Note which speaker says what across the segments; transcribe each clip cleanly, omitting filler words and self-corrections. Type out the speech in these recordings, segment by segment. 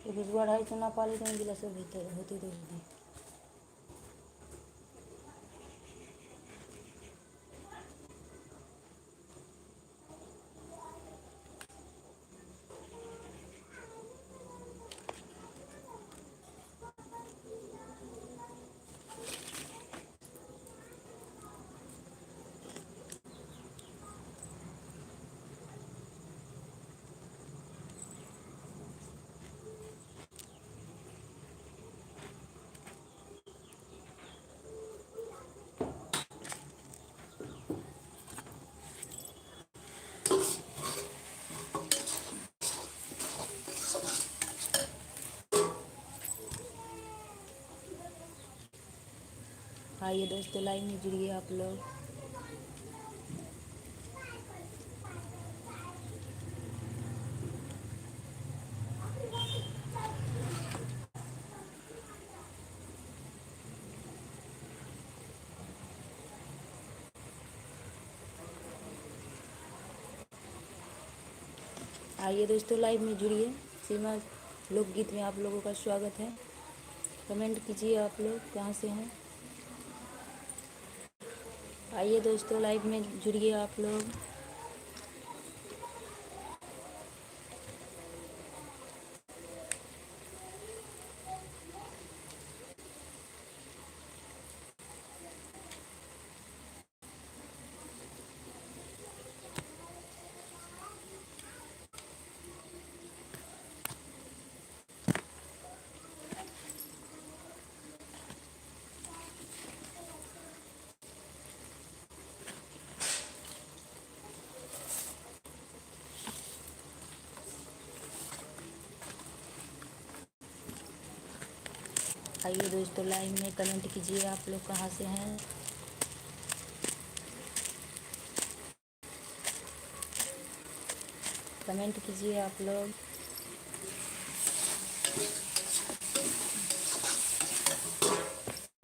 Speaker 1: भिजवाडायचं ना पाली देऊन दिलं असं भेटत होते ते होते. आइए दोस्तों, लाइव में जुड़िए आप लोग। आइए दोस्तों, लाइव में जुड़िए। सीमा लोकगीत में आप लोगों का स्वागत है। कमेंट कीजिए आप लोग कहाँ से हैं। आइए दोस्तों, लाइव में जुड़िए आप लोग। आइए दोस्तों, लाइव में कमेंट कीजिए आप लोग कहाँ से हैं। कमेंट कीजिए आप लोग।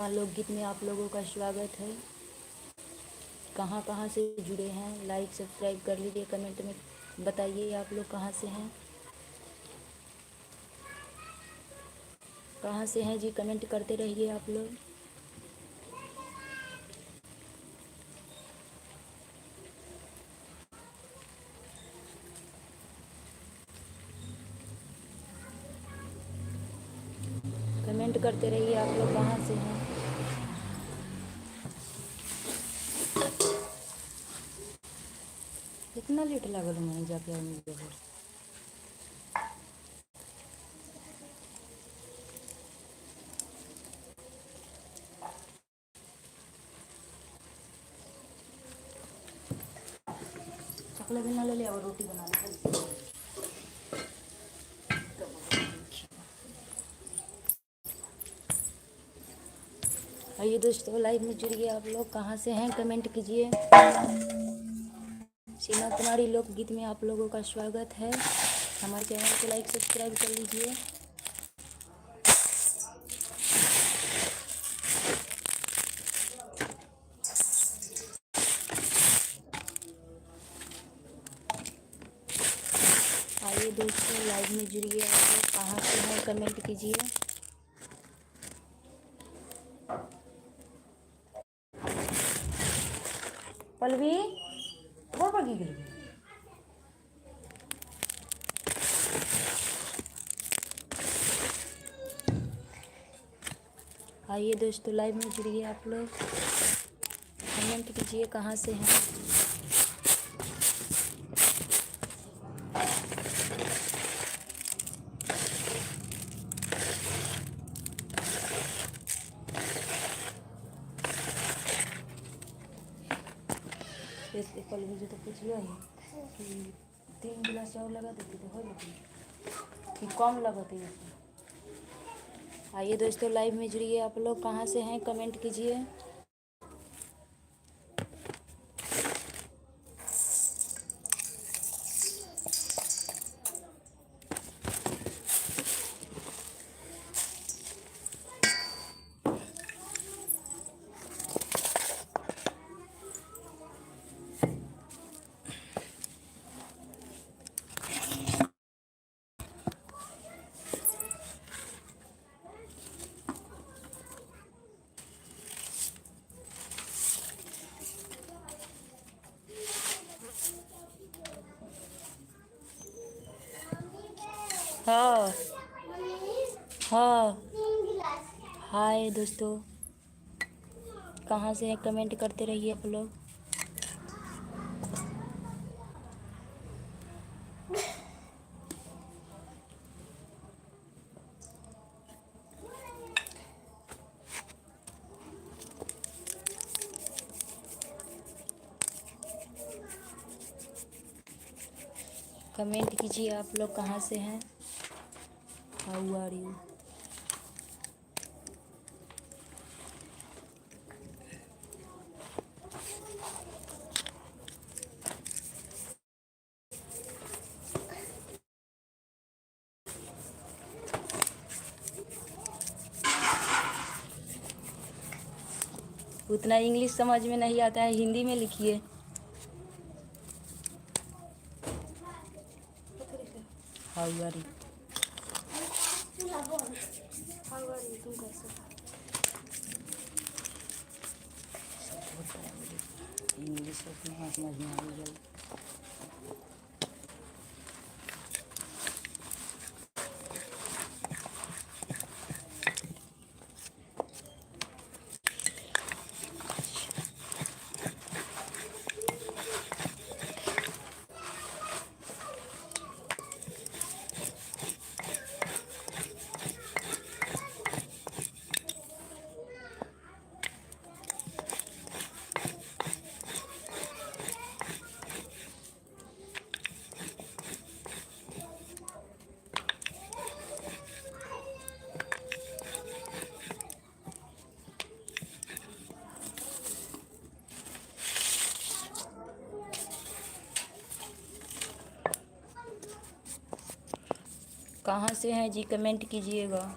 Speaker 1: लोकगीत में आप लोगों का स्वागत है। कहाँ कहाँ से जुड़े हैं, लाइक सब्सक्राइब कर लीजिए। कमेंट में बताइए आप लोग कहाँ से हैं। कहाँ से हैं जी, कमेंट करते रहिए आप लोग। कमेंट करते रहिए आप लोग कहाँ से हैं। कितना लेट लागल मैंने जाके मुझे चकला भी ना ले लिया और रोटी बना ली। आइए दोस्तों, लाइव में जुड़िए आप लोग कहाँ से हैं, कमेंट कीजिए। सीमा कुमारी लोकगीत में आप लोगों का स्वागत है। हमारे चैनल को लाइक सब्सक्राइब कर लीजिए। आइए दोस्तों, लाइव में जुड़िए आप लोग कहाँ से हैं, कमेंट कीजिए। पलवी बहुत बगी गई। आइए दोस्तों, लाइव में जुड़िए आप लोग। कमेंट कीजिए कहाँ से हैं। पलवी जो तो पूछ लो है कि 3 गिलास चावल लगा देती तो हो जाती कि कम लगाती है। आइए दोस्तों, लाइव में जुड़िए आप लोग कहाँ से हैं, कमेंट कीजिए। हाँ हाँ। हाय दोस्तों, कहाँ से हैं कमेंट करते रहिए आप लोग। कमेंट कीजिए आप लोग कहाँ से हैं। How are you. उतना इंग्लिश समझ में नहीं आता है, हिंदी में लिखिए। How are you. तुम कैसे इंग्लिश उतना समझ में आ गई। कहाँ से हैं जी, कमेंट कीजिएगा।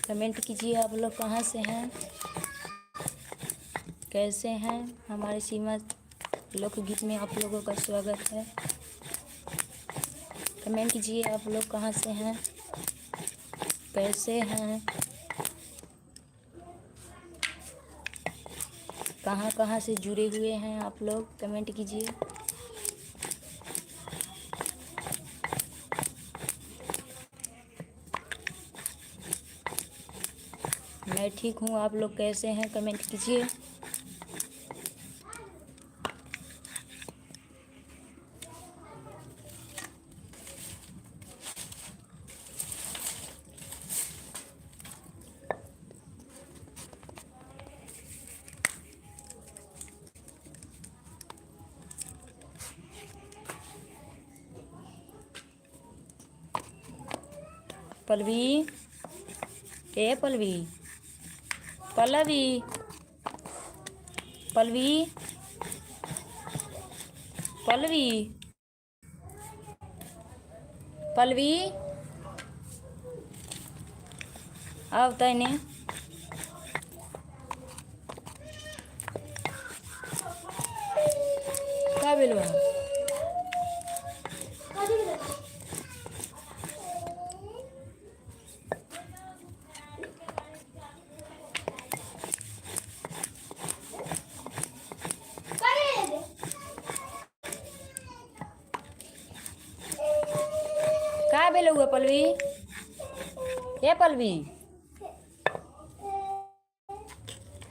Speaker 1: कमेंट कीजिए आप लोग कहाँ से हैं, कैसे हैं। हमारे सीमा लोकगीत में आप लोगों का स्वागत है। कमेंट कीजिए आप लोग कहाँ से हैं, कैसे हैं, कहाँ कहाँ से जुड़े हुए हैं आप लोग। कमेंट कीजिए। मैं ठीक हूँ, आप लोग कैसे हैं, कमेंट कीजिए। पल्लवी, ए पल्लवी, पल्लवी, पल्लवी, पल्लवी, पल्लवी, आओ तैने। का भेल बा? का भेल हुआ पल्लवी, ए पल्लवी,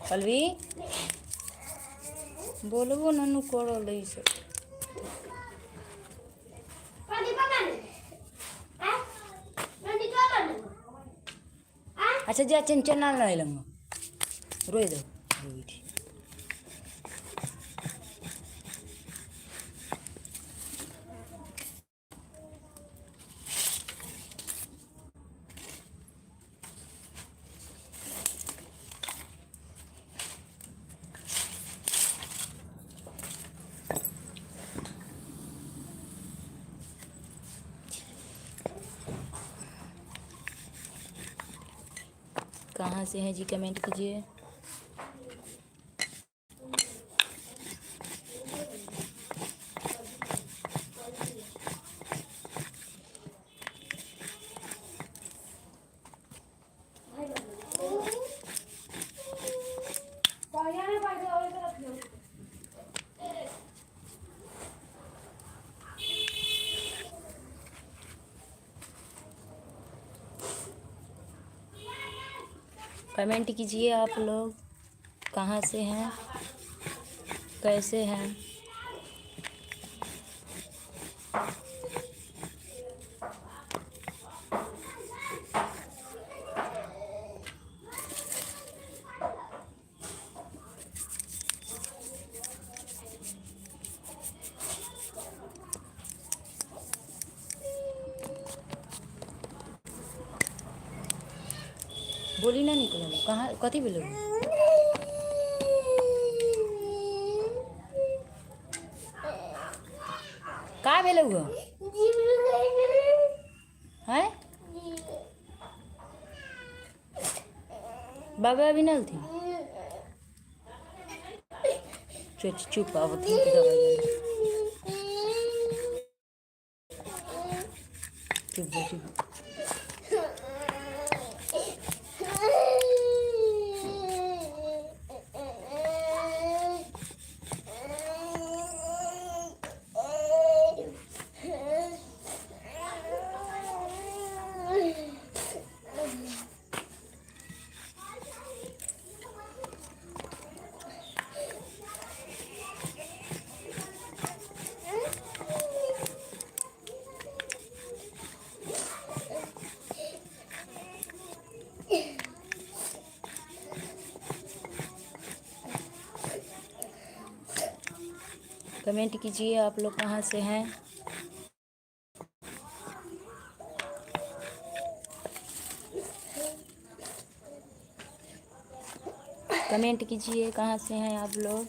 Speaker 1: पल्लवी बोलबो ननु करल है सब। अच्छा जा चना नहीं लंगा रोई दो रोई थी। कहाँ से हैं जी, कमेंट कीजिए। कमेंट कीजिए आप लोग कहाँ से हैं, कैसे हैं। बोली ना निकल कहाँ कथी बोलो का भेल हुआ है। बाबा अभी नल थी चुप अब थी चुप। कमेंट कीजिए आप लोग कहाँ से हैं। कमेंट कीजिए कहाँ से हैं आप लोग।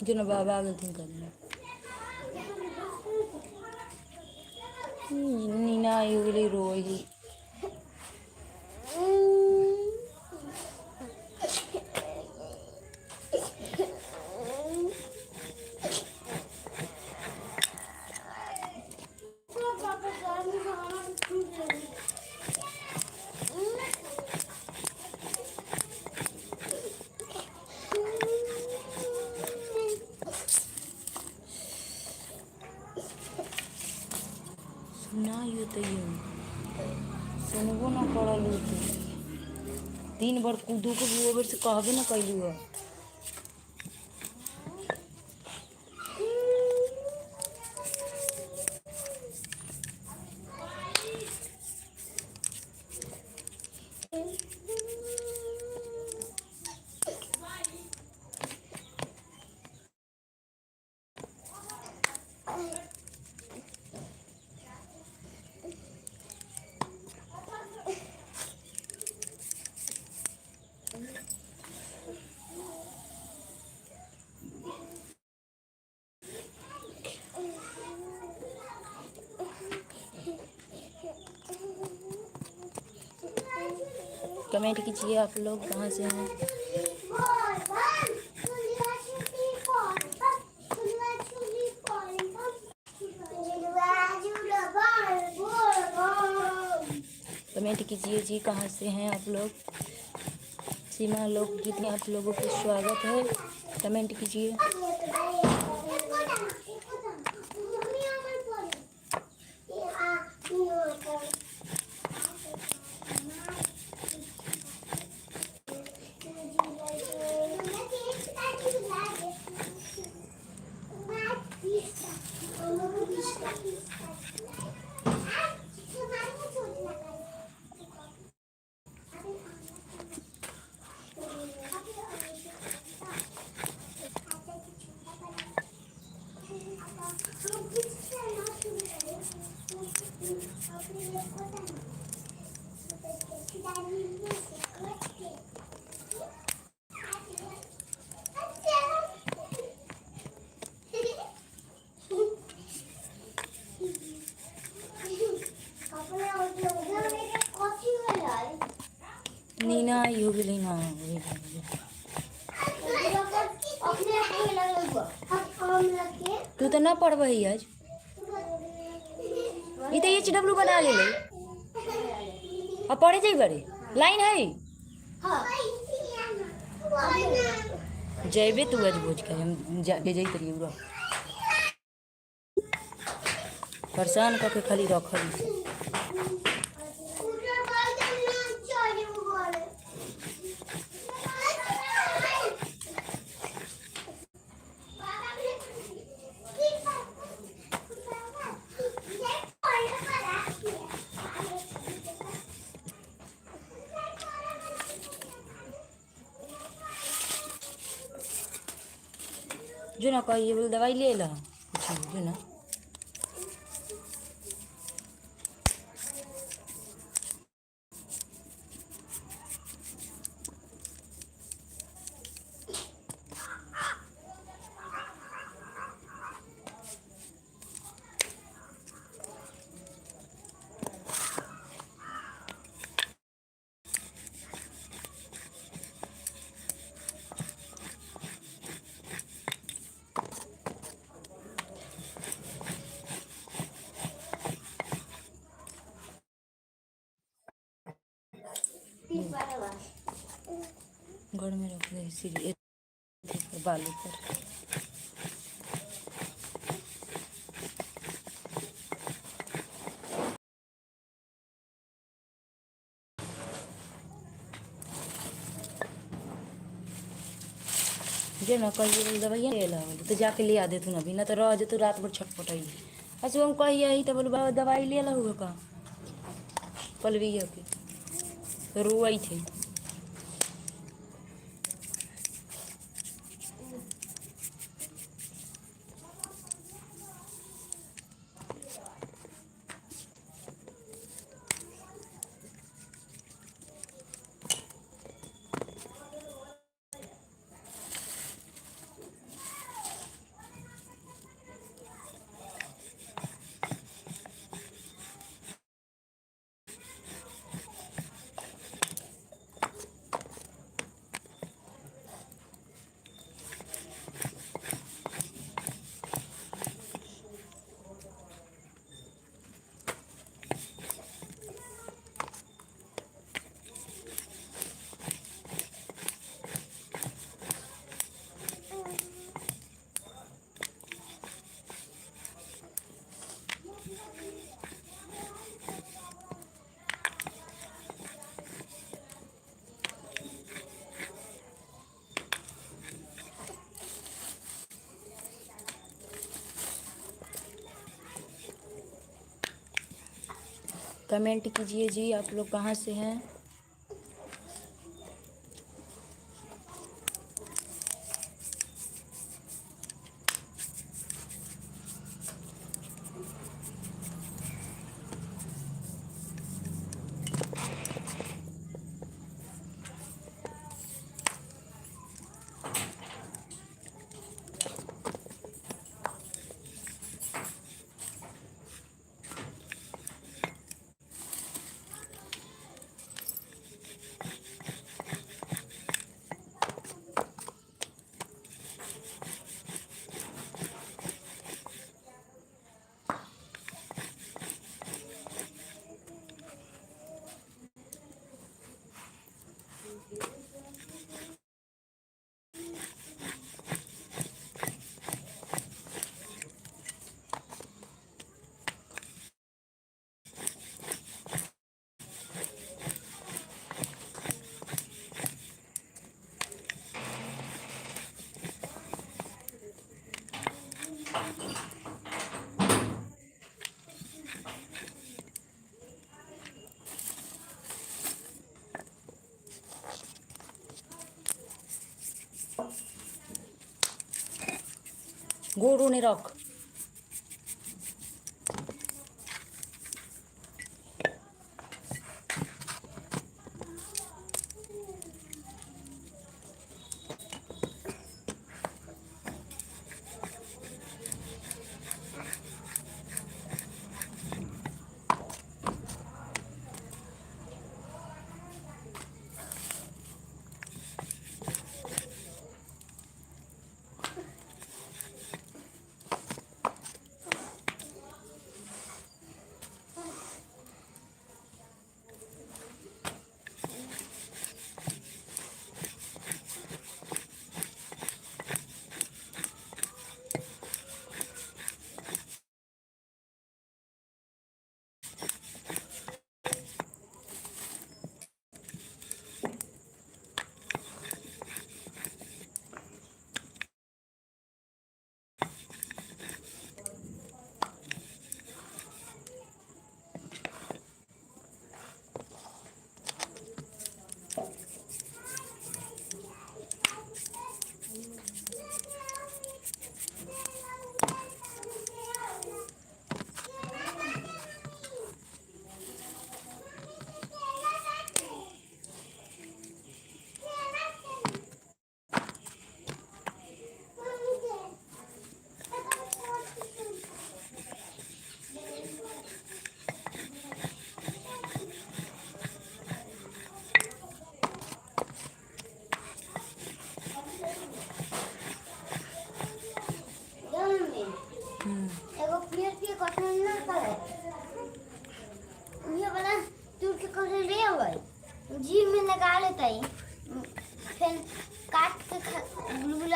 Speaker 1: जो ना बाबा आ गए करना नीना युगली रोही ना यो तो सुनबो ना करल दिन भर कूदू के भी ओबर से कहबे ना कैलू है। कमेंट कीजिए आप लोग कहाँ से हैं। कमेंट कीजिए जी कहाँ से हैं आप लोग। सीमा लोग कितने आप लोगों को स्वागत है, कमेंट कीजिए। नहीं हो गेलै ना तू तो ना पढ़बही आज ई तो HW बना ले अब पढ़े जाई बड़े लाइन है जैबे तू आज भोज के हम जाके जाई तरी परेशान करके खाली रखल जो ना कहिए बोल दवाई ले ला जो ना घर में रख दे सीढ़ी बालू पर जो ना कहिए दवाइया ले ला तो जाके ले आ दे तू अभी ना तो रह तू रात भर छटपटाई अच्छा हम कहिए तो बोल दवाई ले ला होगा का पलवी के रोई थे कमेंट कीजिए जी आप लोग कहाँ से हैं। गोरू ने रख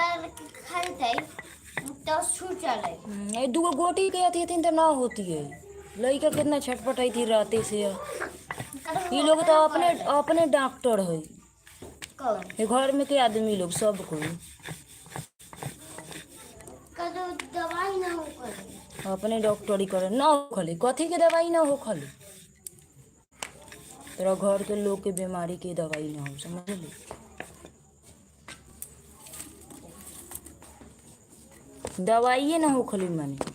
Speaker 2: डाल के खाते तो छूट चले।
Speaker 1: ये दूगो गोटी के आती थी तो ना होती है। लड़का कितना छटपटाई थी राते से। ये लोग तो अपने अपने डॉक्टर है।
Speaker 2: कौन
Speaker 1: ये घर में के आदमी लोग सब कोई
Speaker 2: कदो दवाई ना हो करे
Speaker 1: अपने डॉक्टरी करे ना हो खाली कथी के दवाई ना हो खाली तेरा घर के लोग के बीमारी के दवाई ना हो समझ ली। दवाइए ना हो खाली माने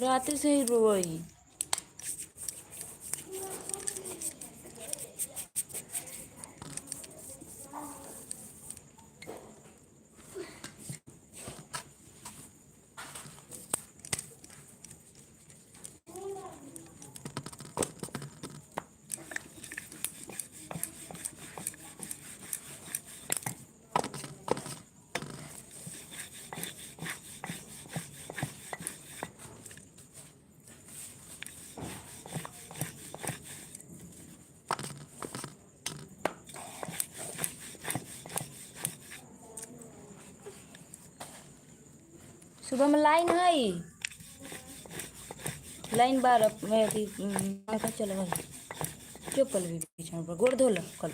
Speaker 1: रात से ही रोई। सुबह में लाइन है लाइन 12 में चल गई चुप कल भी पीछे पर गोड़ धोल कल